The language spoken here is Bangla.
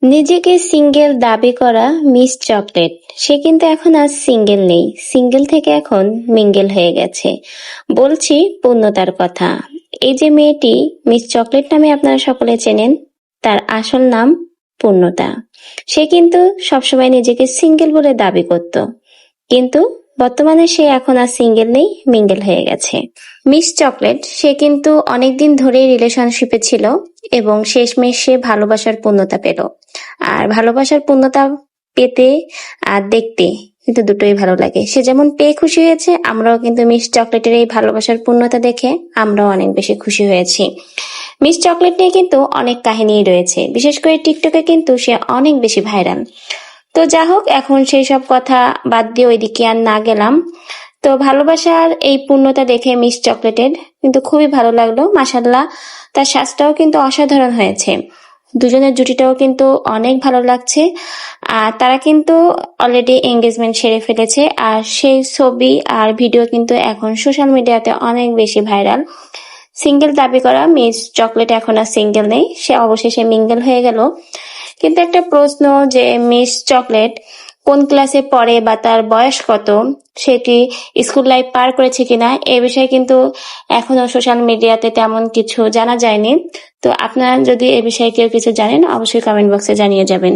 নিজেকে সিঙ্গেল দাবি করা মিস চকলেট সে কিন্তু এখন আর সিঙ্গেল নেই, সিঙ্গেল থেকে এখন মিঙ্গেল হয়ে গেছে। বলছি পূর্ণতার কথা। এই যে মেয়েটি মিস চকলেট নামে আপনারা সকলে চেনেন, তার আসল নাম পূর্ণতা। সে কিন্তু সবসময় নিজেকে সিঙ্গেল বলে দাবি করত, কিন্তু বর্তমানে সে এখন আর সিঙ্গেল নেই, মিঙ্গেল হয়ে গেছে। মিস চকলেট সে কিন্তু অনেকদিন ধরেই রিলেশনশিপে ছিল এবং শেষমেশ সে ভালোবাসার পূর্ণতা পেল। আর ভালোবাসার পূর্ণতা পেতে আর দেখতে কিন্তু দুটোই ভালো লাগে। সে যেমন পেয়ে খুশি হয়েছে, আমরাও কিন্তু মিস চকলেটের এই ভালোবাসার পূর্ণতা দেখে আমরাও অনেক বেশি খুশি হয়েছি। মিস চকলেট নিয়ে কিন্তু অনেক কাহিনী রয়েছে, বিশেষ করে টিকটকে কিন্তু সে অনেক বেশি ভাইরাল। তো যা হোক, এখন সেই সব কথা বাদ দিয়ে ওইদিকে আর না গেলাম। তো ভালোবাসার এই পূর্ণতা দেখে মিস চকলেটের কিন্তু খুবই ভালো লাগলো, মাশাল্লাহ। তার সাজটাও কিন্তু অসাধারণ হয়েছে, দুজনের জুটিটাও কিন্তু অনেক ভালো লাগছে। আর তারা কিন্তু অলরেডি এঙ্গেজমেন্ট সেরে ফেলেছে, আর সেই ছবি আর ভিডিও কিন্তু এখন সোশ্যাল মিডিয়াতে অনেক বেশি ভাইরাল। সিঙ্গেল দাবি করা মিস চকলেট এখন আর সিঙ্গেল নেই, সে অবশেষে মিঙ্গেল হয়ে গেল। কিন্তু একটা প্রশ্ন, যে মিস চকলেট কোন ক্লাসে পড়ে বা তার বয়স কত, সে কি স্কুল লাইফ পার করেছে কিনা, এ বিষয়ে কিন্তু এখনো সোশ্যাল মিডিয়াতে তেমন কিছু জানা যায়নি। তো আপনারা যদি এ বিষয়ে কেউ কিছু জানেন, অবশ্যই কমেন্ট বক্সে জানিয়ে যাবেন।